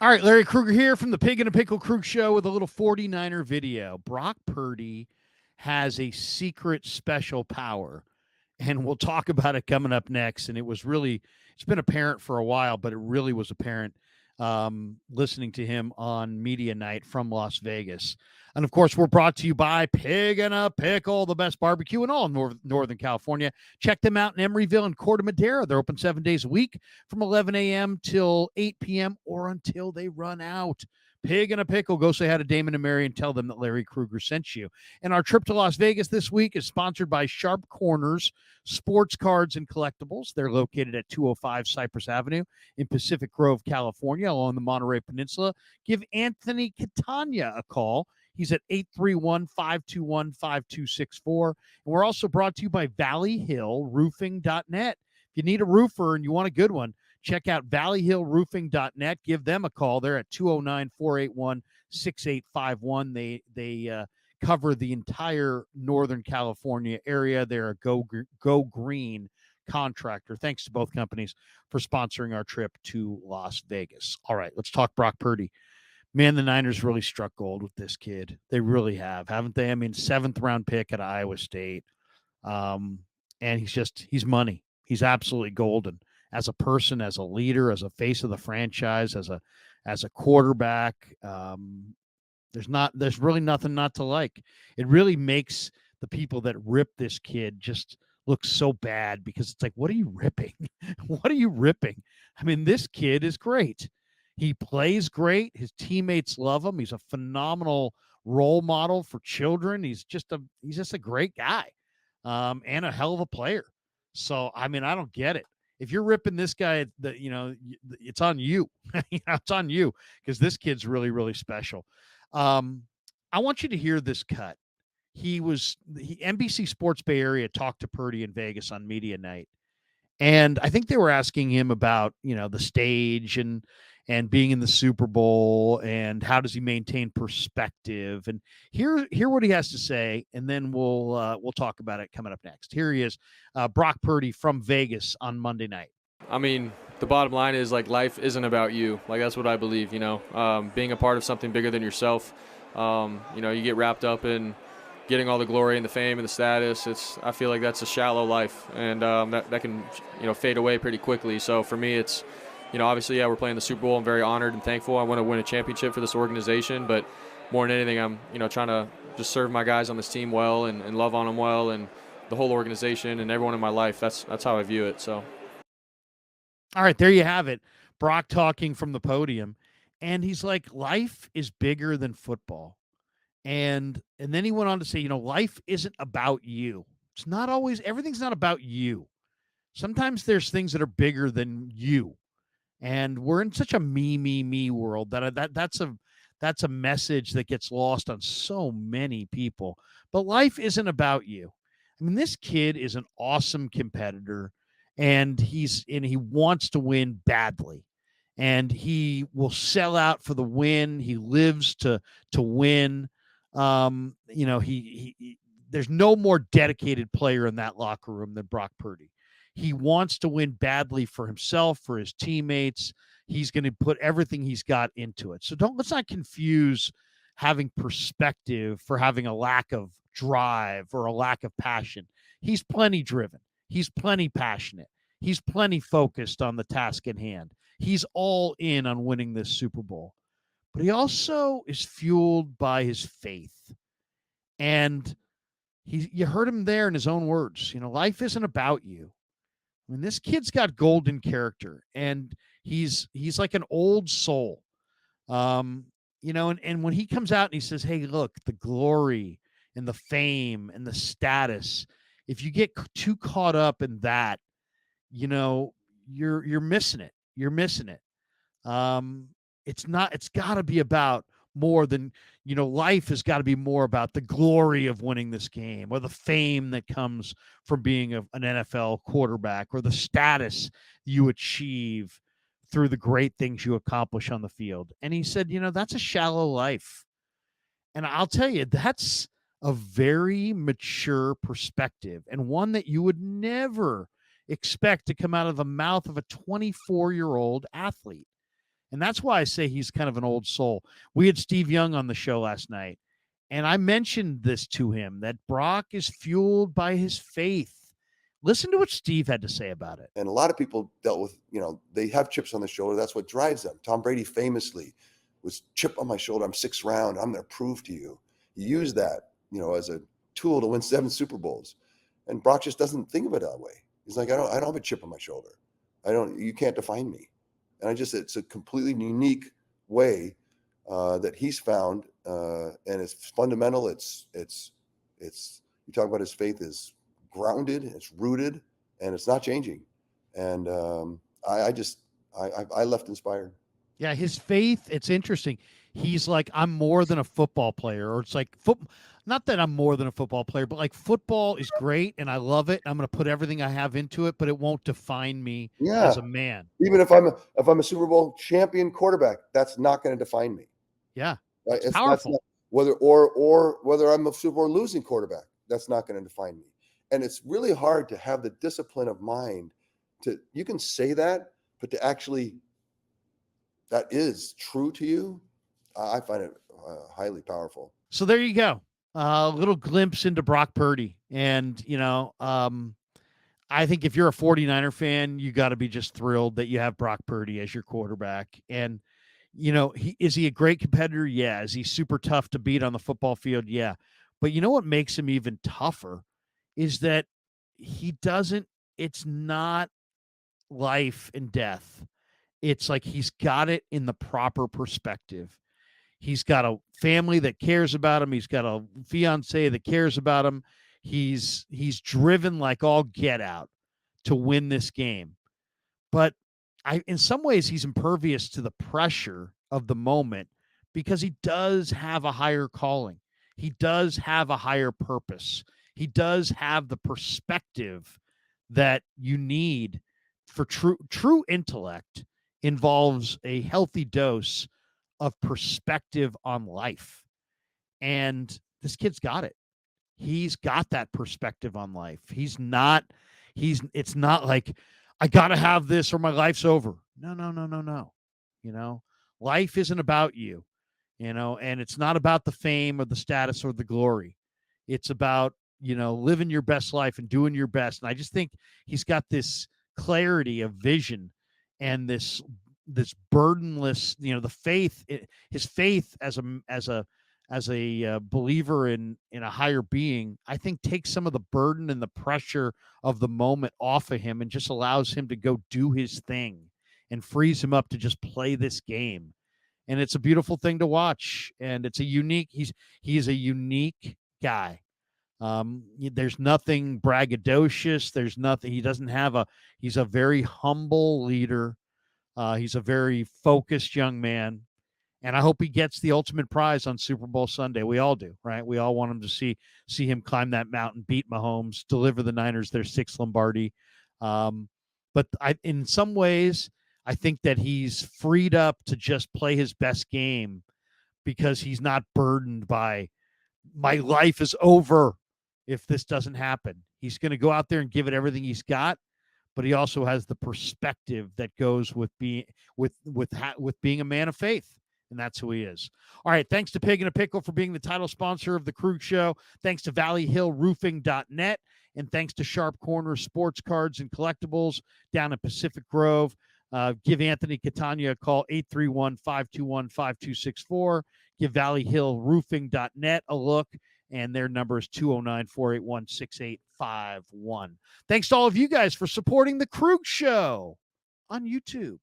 All right, Larry Krueger here from the Pig and a Pickle Krug Show with a little 49er video. Brock Purdy has a secret special power, and we'll talk about it coming up next. And it's been apparent for a while, but it really was apparent listening to him on Media Night from Las Vegas. And of course, we're brought to you by Pig and a Pickle, the best barbecue in all Northern California. Check them out in Emeryville and Corte Madera. They're open 7 days a week from 11 a.m. till 8 p.m. or until they run out. Pig and a Pickle. Go say hi to Damon and Mary and tell them that Larry Krueger sent you. And our trip to Las Vegas this week is sponsored by Sharp Corners Sports Cards and Collectibles. They're located at 205 Cypress Avenue in Pacific Grove, California, along the Monterey Peninsula. Give Anthony Catania a call. He's at 831-521-5264. And we're also brought to you by valleyhillroofing.net. If you need a roofer and you want a good one, check out valleyhillroofing.net. Give them a call. They're at 209-481-6851. They cover the entire Northern California area. They're a go green contractor. Thanks to both companies for sponsoring our trip to Las Vegas. All right, let's talk Brock Purdy. Man, the Niners really struck gold with this kid. They really have, haven't they? I mean, 7th-round pick at Iowa State. And he's money. He's absolutely golden as a person, as a leader, as a face of the franchise, as a quarterback. There's really nothing not to like. It really makes the people that rip this kid just look so bad because it's like, what are you ripping? What are you ripping? I mean, this kid is great. He plays great. His teammates love him. He's a phenomenal role model for children. He's just a great guy, and a hell of a player. So, I mean, I don't get it. If you're ripping this guy, it's on you. It's on you because this kid's really, really special. I want you to hear this cut. NBC Sports Bay Area talked to Purdy in Vegas on Media Night. And I think they were asking him about, the stage and being in the Super Bowl and how does he maintain perspective. And hear what he has to say, and then we'll talk about it coming up next. Here he is, Brock Purdy from Vegas on Monday night. I mean, the bottom line is, life isn't about you. That's what I believe, being a part of something bigger than yourself. You get wrapped up in getting all the glory and the fame and the status. I feel like that's a shallow life, and that can, fade away pretty quickly. So for me, it's, obviously, we're playing the Super Bowl. I'm very honored and thankful. I want to win a championship for this organization, but more than anything, I'm, trying to just serve my guys on this team well and love on them well, and the whole organization and everyone in my life. That's how I view it. So. All right, there you have it. Brock talking from the podium, and he's like, life is bigger than football. And then he went on to say, life isn't about you. It's not always, everything's not about you. Sometimes there's things that are bigger than you. And we're in such a me world that's a message that gets lost on so many people. But life isn't about you. I mean, this kid is an awesome competitor, and he wants to win badly. And he will sell out for the win. He lives to win. There's no more dedicated player in that locker room than Brock Purdy. He wants to win badly for himself, for his teammates. He's going to put everything he's got into it. So let's not confuse having perspective for having a lack of drive or a lack of passion. He's plenty driven. He's plenty passionate. He's plenty focused on the task at hand. He's all in on winning this Super Bowl. But he also is fueled by his faith. And you heard him there in his own words. Life isn't about you. I mean, this kid's got golden character, and he's like an old soul. And when he comes out and he says, hey, look, the glory and the fame and the status, if you get too caught up in that, you're missing it. You're missing it. It's got to be about more than, life has got to be more about the glory of winning this game or the fame that comes from being an NFL quarterback or the status you achieve through the great things you accomplish on the field. And he said, that's a shallow life. And I'll tell you, that's a very mature perspective, and one that you would never expect to come out of the mouth of a 24-year-old athlete. And that's why I say he's kind of an old soul. We had Steve Young on the show last night, and I mentioned this to him, that Brock is fueled by his faith. Listen to what Steve had to say about it. And a lot of people dealt with, they have chips on the shoulder. That's what drives them. Tom Brady famously was chip on my shoulder. I'm 6th round. I'm going to prove to you. He used that, as a tool to win 7 Super Bowls. And Brock just doesn't think of it that way. He's like, I don't have a chip on my shoulder. You can't define me. And it's a completely unique way that he's found. And it's fundamental. It's you talk about his faith is grounded, it's rooted, and it's not changing. And I left inspired. Yeah, his faith, it's interesting. He's like, I'm more than a football player. Or it's like, not that I'm more than a football player, but like football is great and I love it. I'm going to put everything I have into it, but it won't define me as a man. Even if I'm a Super Bowl champion quarterback, that's not going to define me. Yeah, it's powerful. Whether I'm a Super Bowl losing quarterback, that's not going to define me. And it's really hard to have the discipline of mind you can say that, but to actually that is true to you, I find it highly powerful. So there you go. A little glimpse into Brock Purdy. And, I think if you're a 49er fan, you got to be just thrilled that you have Brock Purdy as your quarterback. And, is he a great competitor? Yeah. Is he super tough to beat on the football field? Yeah. But you know what makes him even tougher is that it's not life and death. It's like he's got it in the proper perspective. He's got a family that cares about him. He's got a fiance that cares about him. He's driven like all get out to win this game. But in some ways, he's impervious to the pressure of the moment because he does have a higher calling. He does have a higher purpose. He does have the perspective that you need for true intellect involves a healthy dose of perspective on life. And this kid's got it. He's got that perspective on life. It's not like I got to have this or my life's over. No. Life isn't about you, and it's not about the fame or the status or the glory. It's about, living your best life and doing your best. And I just think he's got this clarity of vision and this burdenless, the faith, his faith as a believer in a higher being, I think takes some of the burden and the pressure of the moment off of him and just allows him to go do his thing and frees him up to just play this game. And it's a beautiful thing to watch. And he's a unique guy. There's nothing braggadocious. There's nothing. He's a very humble leader. He's a very focused young man. And I hope he gets the ultimate prize on Super Bowl Sunday. We all do, right? We all want him to see him climb that mountain, beat Mahomes, deliver the Niners their 6th Lombardi. But in some ways, I think that he's freed up to just play his best game because he's not burdened by my life is over if this doesn't happen. He's going to go out there and give it everything he's got, but he also has the perspective that goes with being a man of faith. And that's who he is. All right. Thanks to Pig and a Pickle for being the title sponsor of the Krug Show. Thanks to ValleyHillRoofing.net. And thanks to Sharp Corner Sports Cards and Collectibles down in Pacific Grove. Give Anthony Catania a call, 831-521-5264. Give ValleyHillRoofing.net a look. And their number is 209-481-6851. Thanks to all of you guys for supporting the Krug Show on YouTube.